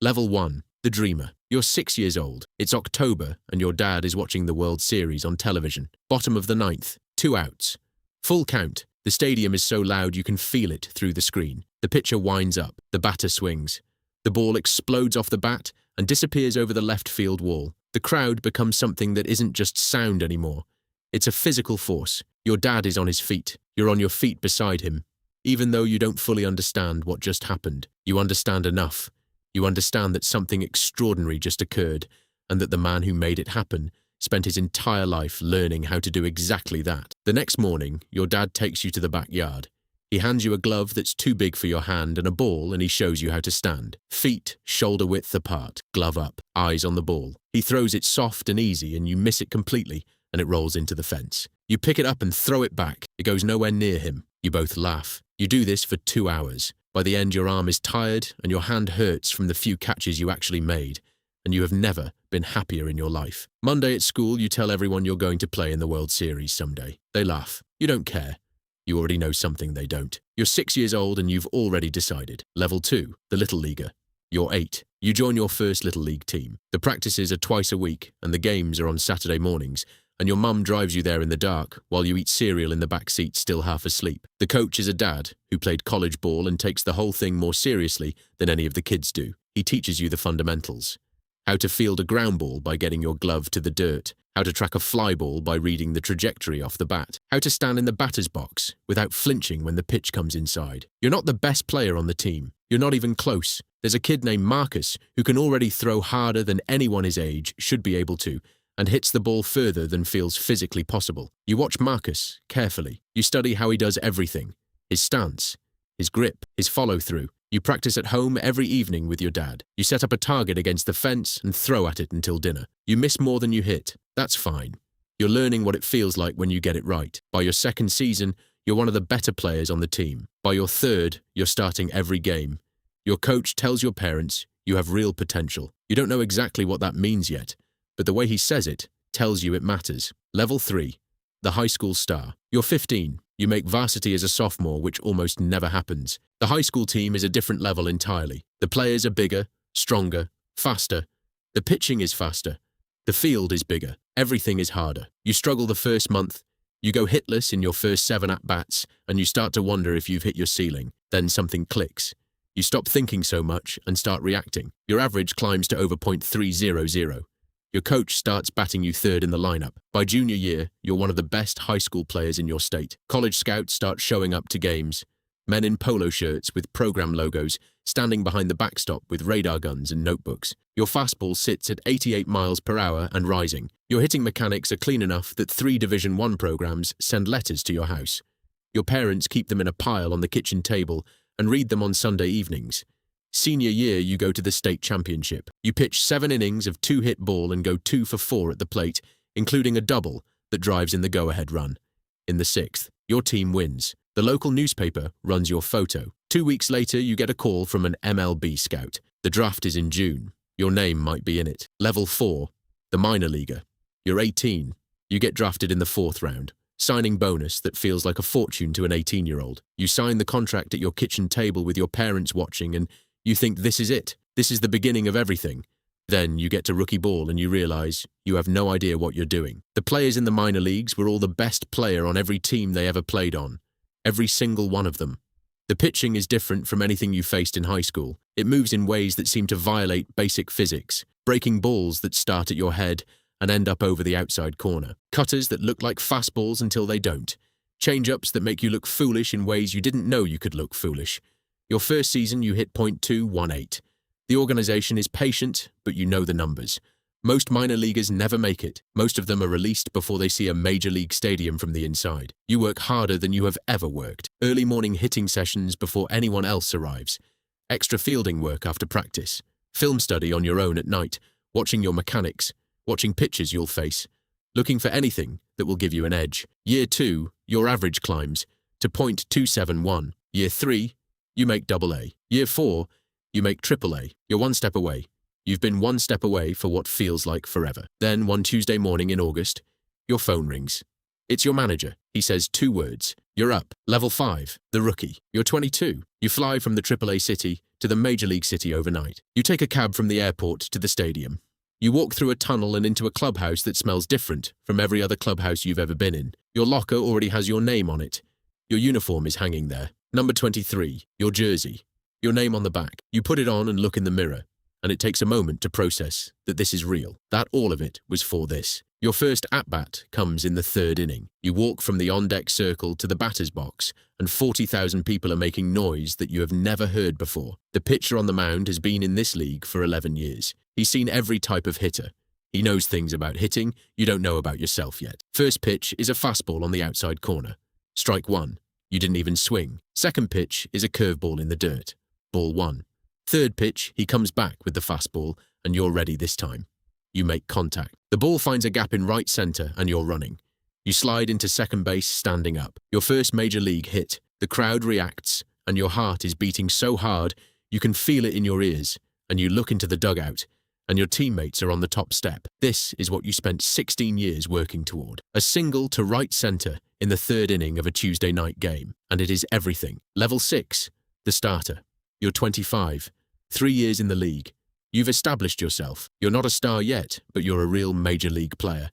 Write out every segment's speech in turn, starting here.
Level 1. The Dreamer. You're 6 years old. It's October, and your dad is watching the World Series on television. Bottom of the ninth. 2 outs. Full count. The stadium is so loud you can feel it through the screen. The pitcher winds up. The batter swings. The ball explodes off the bat and disappears over the left field wall. The crowd becomes something that isn't just sound anymore. It's a physical force. Your dad is on his feet. You're on your feet beside him. Even though you don't fully understand what just happened, you understand enough. You understand that something extraordinary just occurred, and that the man who made it happen spent his entire life learning how to do exactly that. The next morning, your dad takes you to the backyard. He hands you a glove that's too big for your hand and a ball, and he shows you how to stand. Feet shoulder width apart, glove up, eyes on the ball. He throws it soft and easy, and you miss it completely, and it rolls into the fence. You pick it up and throw it back. It goes nowhere near him. You both laugh. You do this for 2 hours. By the end, your arm is tired and your hand hurts from the few catches you actually made, and you have never been happier in your life. Monday at school, you tell everyone you're going to play in the World Series someday. They laugh. You don't care. You already know something they don't. You're 6 years old and you've already decided. Level 2, the Little Leaguer. You're 8. You join your first Little League team. The practices are twice a week and the games are on Saturday mornings, and your mum drives you there in the dark while you eat cereal in the back seat still half asleep. The coach is a dad who played college ball and takes the whole thing more seriously than any of the kids do. He teaches you the fundamentals. How to field a ground ball by getting your glove to the dirt. How to track a fly ball by reading the trajectory off the bat. How to stand in the batter's box without flinching when the pitch comes inside. You're not the best player on the team. You're not even close. There's a kid named Marcus who can already throw harder than anyone his age should be able to, and hits the ball further than feels physically possible. You watch Marcus carefully. You study how he does everything. His stance, his grip, his follow-through. You practice at home every evening with your dad. You set up a target against the fence and throw at it until dinner. You miss more than you hit. That's fine. You're learning what it feels like when you get it right. By your second season, you're one of the better players on the team. By your third, you're starting every game. Your coach tells your parents you have real potential. You don't know exactly what that means yet, but the way he says it tells you it matters. Level 3, the High School Star. You're 15. You make varsity as a sophomore, which almost never happens. The high school team is a different level entirely. The players are bigger, stronger, faster. The pitching is faster. The field is bigger. Everything is harder. You struggle the first month. You go hitless in your first 7 at-bats, and you start to wonder if you've hit your ceiling. Then something clicks. You stop thinking so much and start reacting. Your average climbs to over .300. Your coach starts batting you third in the lineup. By junior year, you're one of the best high school players in your state. College scouts start showing up to games. Men in polo shirts with program logos, standing behind the backstop with radar guns and notebooks. Your fastball sits at 88 miles per hour and rising. Your hitting mechanics are clean enough that 3 Division I programs send letters to your house. Your parents keep them in a pile on the kitchen table and read them on Sunday evenings. Senior year, you go to the state championship. You pitch 7 innings of 2-hit ball and go 2 for 4 at the plate, including a double that drives in the go-ahead run. In the 6th, your team wins. The local newspaper runs your photo. 2 weeks later, you get a call from an MLB scout. The draft is in June. Your name might be in it. Level 4, the minor leaguer. You're 18. You get drafted in the 4th round. Signing bonus that feels like a fortune to an 18-year-old. You sign the contract at your kitchen table with your parents watching, and you think this is it. This is the beginning of everything. Then you get to rookie ball and you realize you have no idea what you're doing. The players in the minor leagues were all the best player on every team they ever played on. Every single one of them. The pitching is different from anything you faced in high school. It moves in ways that seem to violate basic physics. Breaking balls that start at your head and end up over the outside corner. Cutters that look like fastballs until they don't. Change-ups that make you look foolish in ways you didn't know you could look foolish. Your first season, you hit .218. The organization is patient, but you know the numbers. Most minor leaguers never make it. Most of them are released before they see a major league stadium from the inside. You work harder than you have ever worked. Early morning hitting sessions before anyone else arrives. Extra fielding work after practice. Film study on your own at night. Watching your mechanics. Watching pitches you'll face. Looking for anything that will give you an edge. Year 2, your average climbs to .271. Year 3, you make AA. Year 4, you make AAA. You're 1 step away. You've been 1 step away for what feels like forever. Then one Tuesday morning in August, your phone rings. It's your manager. He says 2 words. You're up. Level 5. The rookie. You're 22. You fly from the AAA city to the Major League city overnight. You take a cab from the airport to the stadium. You walk through a tunnel and into a clubhouse that smells different from every other clubhouse you've ever been in. Your locker already has your name on it. Your uniform is hanging there. Number 23. Your jersey. Your name on the back. You put it on and look in the mirror, and it takes a moment to process that this is real, that all of it was for this. Your first at-bat comes in the 3rd inning. You walk from the on-deck circle to the batter's box, and 40,000 people are making noise that you have never heard before. The pitcher on the mound has been in this league for 11 years. He's seen every type of hitter. He knows things about hitting you don't know about yourself yet. First pitch is a fastball on the outside corner. Strike 1. You didn't even swing. Second pitch is a curveball in the dirt. Ball 1. Third pitch, he comes back with the fastball, and you're ready this time. You make contact. The ball finds a gap in right center, and you're running. You slide into second base standing up. Your first major league hit. The crowd reacts, and your heart is beating so hard you can feel it in your ears, and you look into the dugout, and your teammates are on the top step. This is what you spent 16 years working toward. A single to right center in the 3rd inning of a Tuesday night game, and it is everything. Level 6. The starter. You're 25. 3 years in the league. You've established yourself. You're not a star yet, but you're a real major league player.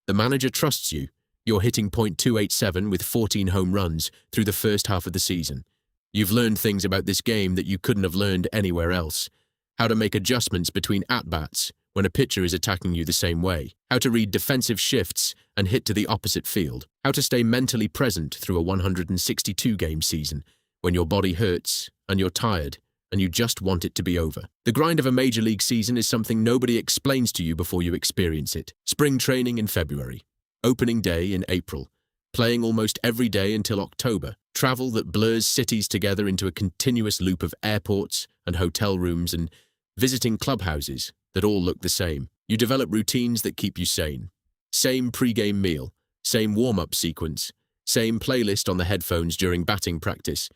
The manager trusts you. You're hitting .287 with 14 home runs through the first half of the season. You've learned things about this game that you couldn't have learned anywhere else. How to make adjustments between at-bats when a pitcher is attacking you the same way. How to read defensive shifts and hit to the opposite field. How to stay mentally present through a 162-game season when your body hurts and you're tired and you just want it to be over. The grind of a major league season is something nobody explains to you before you experience it. Spring training in February. Opening day in April. Playing almost every day until October. Travel that blurs cities together into a continuous loop of airports and hotel rooms and visiting clubhouses that all look the same. You develop routines that keep you sane. Same pre-game meal, same warm-up sequence, same playlist on the headphones during batting practice.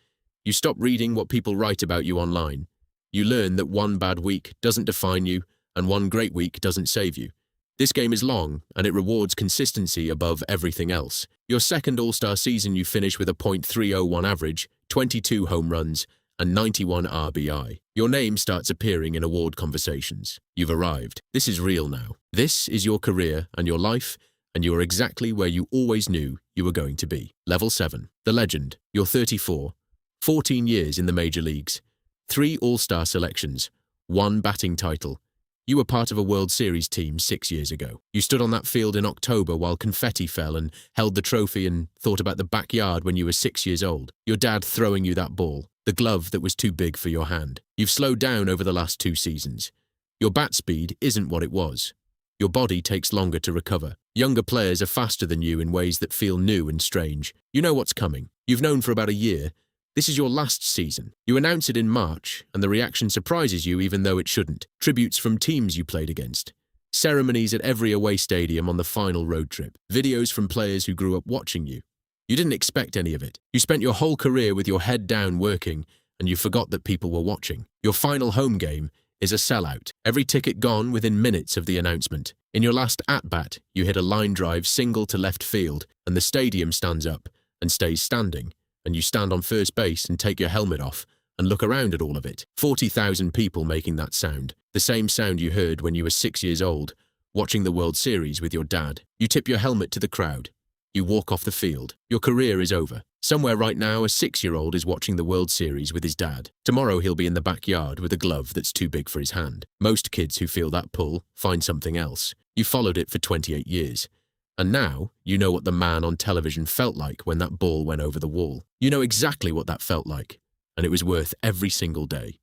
You stop reading what people write about you online. You learn that one bad week doesn't define you and one great week doesn't save you. This game is long, and it rewards consistency above everything else. Your second All-Star season you finish with a .301 average, 22 home runs, and 91 RBI. Your name starts appearing in award conversations. You've arrived. This is real now. This is your career and your life, and you are exactly where you always knew you were going to be. Level 7. The legend. You're 34. 14 years in the major leagues. 3 All-Star selections. 1 batting title. You were part of a World Series team 6 years ago. You stood on that field in October while confetti fell and held the trophy and thought about the backyard when you were 6 years old. Your dad throwing you that ball, the glove that was too big for your hand. You've slowed down over the last 2 seasons. Your bat speed isn't what it was. Your body takes longer to recover. Younger players are faster than you in ways that feel new and strange. You know what's coming. You've known for about a year. This is your last season. You announce it in March, and the reaction surprises you even though it shouldn't. Tributes from teams you played against. Ceremonies at every away stadium on the final road trip. Videos from players who grew up watching you. You didn't expect any of it. You spent your whole career with your head down working, and you forgot that people were watching. Your final home game is a sellout. Every ticket gone within minutes of the announcement. In your last at-bat, you hit a line drive single to left field, and the stadium stands up and stays standing. And you stand on first base and take your helmet off and look around at all of it. 40,000 people making that sound. The same sound you heard when you were 6 years old, watching the World Series with your dad. You tip your helmet to the crowd. You walk off the field. Your career is over. Somewhere right now, a 6-year-old is watching the World Series with his dad. Tomorrow he'll be in the backyard with a glove that's too big for his hand. Most kids who feel that pull find something else. You followed it for 28 years. And now, you know what the man on television felt like when that ball went over the wall. You know exactly what that felt like, and it was worth every single day.